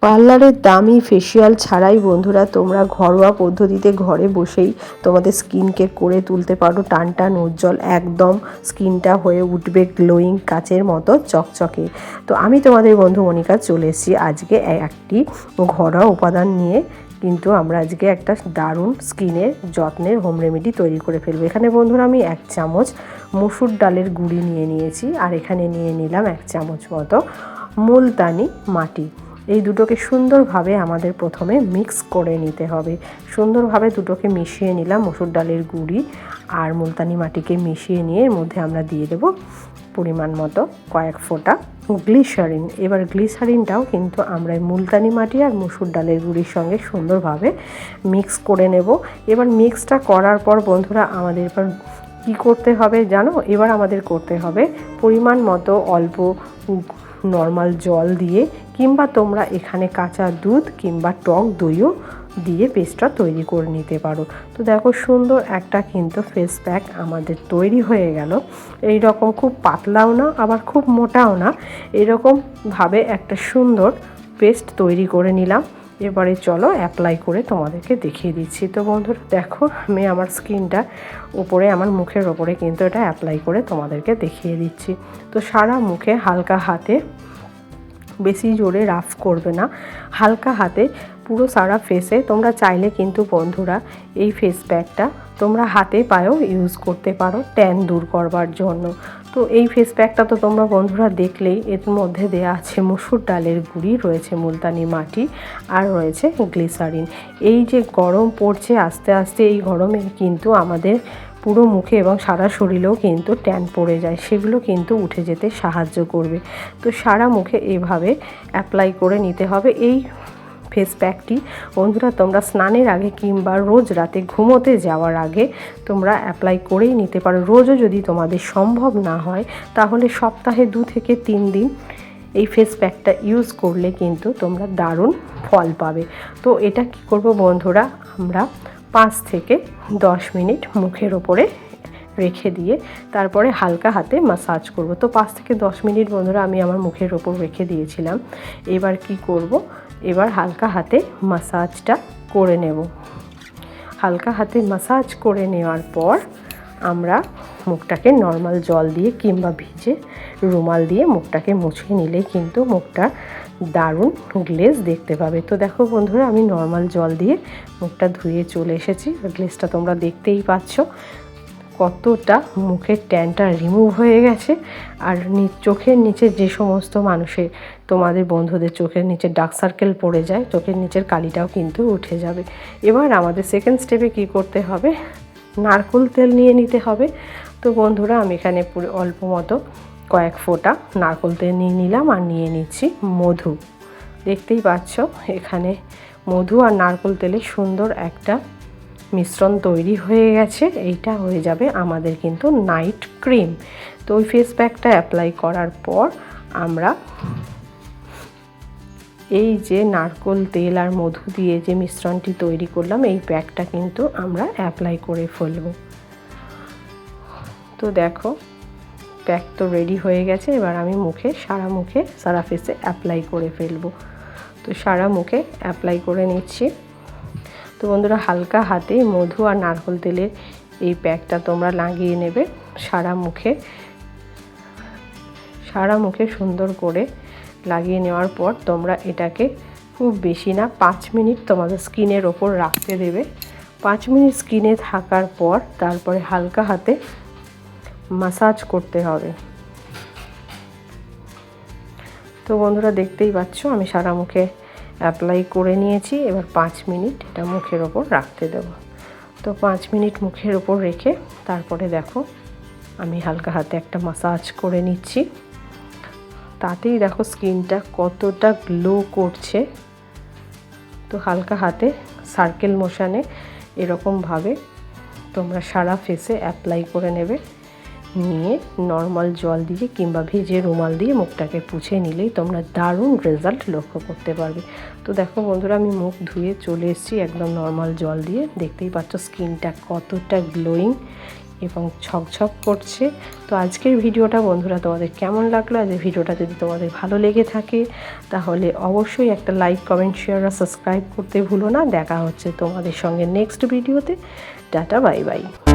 পার্লারের দামি ফেসিয়াল ছাড়াই বন্ধুরা তোমরা ঘরোয়া পদ্ধতিতে ঘরে বসেই তোমাদের স্কিনকে করে তুলতে পারো টান টান উজ্জ্বল, একদম স্কিনটা হয়ে উঠবে গ্লোয়িং কাচের মতো চকচকে। তো আমি তোমাদের বন্ধু মনিকা চলে এসেছি আজকে একটি ঘরোয়া উপাদান নিয়ে, কিন্তু আমরা আজকে একটা দারুণ স্কিনের যত্নের হোম রেমেডি তৈরি করে ফেলবো। এখানে বন্ধুরা আমি 1 চামচ মসুর ডালের গুঁড়ি নিয়ে নিয়েছি, আর এখানে নিয়ে নিলাম 1 চামচ মতো মুলতানি মাটি। এই দুটোকে সুন্দরভাবে আমাদের প্রথমে মিক্স করে নিতে হবে। সুন্দরভাবে দুটোকে মিশিয়ে নিলাম, মসুর ডালের গুঁড়ি আর মুলতানি মাটিকে মিশিয়ে নিয়ে এর মধ্যে আমরা দিয়ে দেব পরিমাণ মতো কয়েক ফোঁটা গ্লিসারিন। এবার গ্লিসারিনটাও কিন্তু আমরা মুলতানি মাটি আর মসুর ডালের গুঁড়ির সঙ্গে সুন্দরভাবে মিক্স করে নেব। এবার মিক্সটা করার পর বন্ধুরা আমাদের এবার কী করতে হবে জানো? এবার আমাদের করতে হবে পরিমাণ মতো অল্প নর্মাল জল দিয়ে, কিংবা তোমরা এখানে কাঁচা দুধ কিংবা টক দইও দিয়ে পেস্টটা তৈরি করে নিতে পারো। তো দেখো সুন্দর একটা কিন্তু ফেস প্যাক আমাদের তৈরি হয়ে গেল। এই রকম খুব পাতলাও না আবার খুব মোটাও না, এরকমভাবে একটা সুন্দর পেস্ট তৈরি করে নিলাম। এবারে চলো অ্যাপ্লাই করে তোমাদেরকে দেখিয়ে দিচ্ছি। তো বন্ধুরা দেখো আমি আমার স্কিনটা উপরে, আমার মুখের ওপরে কিন্তু এটা অ্যাপ্লাই করে তোমাদেরকে দেখিয়ে দিচ্ছি। তো সারা মুখে হালকা হাতে, বেশি জোরে রাফ করবে না, হালকা হাতে পুরো সারা ফেসে। তোমরা চাইলে কিন্তু বন্ধুরা এই ফেস প্যাকটা তোমরা হাতে পায়েও ইউজ করতে পারো ট্যান দূর করবার জন্য। তো এই ফেস প্যাকটা তো তোমরা বন্ধুরা দেখলেই, এর মধ্যে দেয়া আছে মসুর ডালের গুঁড়ি, রয়েছে মুলতানি মাটি আর রয়েছে গ্লিসারিন। এই যে গরম পড়ছে আস্তে আস্তে, এই গরমে কিন্তু আমাদের পুরো মুখে এবং সারা শরীরেও কিন্তু ট্যান পড়ে যায়, সেগুলো কিন্তু উঠে যেতে সাহায্য করবে। তো সারা মুখে এভাবে অ্যাপ্লাই করে নিতে হবে এই ফেস প্যাকটি। বন্ধুরা তোমরা স্নানের আগে কিংবা রোজ রাতে ঘুমোতে যাওয়ার আগে তোমরা অ্যাপ্লাই করেই নিতে পারো। রোজও যদি তোমাদের সম্ভব না হয় তাহলে সপ্তাহে 2 থেকে 3 দিন এই ফেস প্যাকটা ইউজ করলে কিন্তু তোমরা দারুণ ফল পাবে। তো এটা কি করব বন্ধুরা, আমরা 5 থেকে 10 মিনিট মুখের ওপরে রেখে দিয়ে তারপরে হালকা হাতে মাসাজ করব। তো 5 থেকে 10 মিনিট বন্ধুরা আমি আমার মুখের ওপর রেখে দিয়েছিলাম। এবার কি করব, এবার হালকা হাতে মাসাজটা করে নেব। হালকা হাতে মাসাজ করে নেওয়ার পর আমরা মুখটাকে নর্মাল জল দিয়ে কিংবা ভিজে রুমাল দিয়ে মুখটাকে মুছে নিলে কিন্তু মুখটা দারুণ গ্লেজ দেখতে পাবে। তো দেখো বন্ধুরা আমি নর্মাল জল দিয়ে মুখটা ধুয়ে চলে এসেছি। গ্লেজটা তোমরা দেখতেই পাচ্ছ কতটা মুখের ট্যানটা রিমুভ হয়ে গেছে। আর চোখের নিচে যে সমস্ত মানুষের, তোমাদের বন্ধুদের চোখের নিচে ডার্ক সার্কেল পড়ে যায়, চোখের নিচের কালিটাও কিন্তু উঠে যাবে। এবার আমাদের সেকেন্ড স্টেপে কি করতে হবে, নারকেল তেল নিয়ে নিতে হবে। তো বন্ধুরা আমি এখানে পুরো অল্প মতো কয়েক ফোঁটা নারকেল তেল নিয়ে নিলাম, আর নিয়ে নিচ্ছি মধু। দেখতেই পাচ্ছ এখানে মধু আর নারকেল তেলের সুন্দর একটা মিশ্রণ তৈরি হয়ে গেছে। এইটা হয়ে যাবে আমাদের কিন্তু নাইট ক্রিম। তো ওই ফেস প্যাকটা অ্যাপ্লাই করার পর আমরা এই যে নারকেল তেল আর মধু দিয়ে যে মিশ্রণটি তৈরি করলাম, এই প্যাকটা কিন্তু আমরা অ্যাপ্লাই করে ফেলব। তো দেখো প্যাক তো রেডি হয়ে গেছে। এবার আমি সারা ফেসে অ্যাপ্লাই করে ফেলব। তো সারা মুখে অ্যাপ্লাই করে নিচ্ছি। তো বন্ধুরা হালকা হাতে মধু আর নারকেল তেলের এই প্যাকটা তোমরা লাগিয়ে নেবে সারা মুখে সুন্দর করে লাগিয়ে নেওয়ার পর তোমরা এটাকে খুব বেশি না 5 মিনিট তোমাদের স্কিনের ওপর রাখতে দেবে। 5 মিনিট স্কিনে থাকার পর তারপরে হালকা হাতে মাসাজ করতে হবে। তো বন্ধুরা দেখতেই পাচ্ছ আমি সারা মুখে অ্যাপ্লাই করে নিয়েছি। এবার 5 মিনিট এটা মুখের ওপর রাখতে দেব। তো 5 মিনিট মুখের ওপর রেখে তারপরে দেখো আমি হালকা হাতে একটা মাসাজ করে নিচ্ছি। তাতেই দেখো স্কিনটা কতটা গ্লো করছে। তো হালকা হাতে সার্কেল মোশনে এরকমভাবে তোমরা সারা ফেসে অ্যাপ্লাই করে নেবে। নিয়ে নর্মাল জল দিয়ে কিংবা ভিজে রুমাল দিয়ে মুখটাকে পুছে নিলেই তোমরা দারুণ রেজাল্ট লক্ষ্য করতে পারবে। তো দেখো বন্ধুরা আমি মুখ ধুয়ে চলে এসেছি একদম নর্মাল জল দিয়ে। দেখতেই পাচ্ছ স্কিনটা কতটা গ্লোয়িং। এবং ঝকঝক করছে। তো আজকের ভিডিওটা বন্ধুরা তোমাদের কেমন লাগলো? আজকের ভিডিওটা যদি তোমাদের ভালো লেগে থাকে তাহলে অবশ্যই একটা লাইক, কমেন্ট, শেয়ার আর সাবস্ক্রাইব করতে ভুলো না। দেখা হচ্ছে তোমাদের সঙ্গে নেক্সট ভিডিওতে। Tata, bye bye.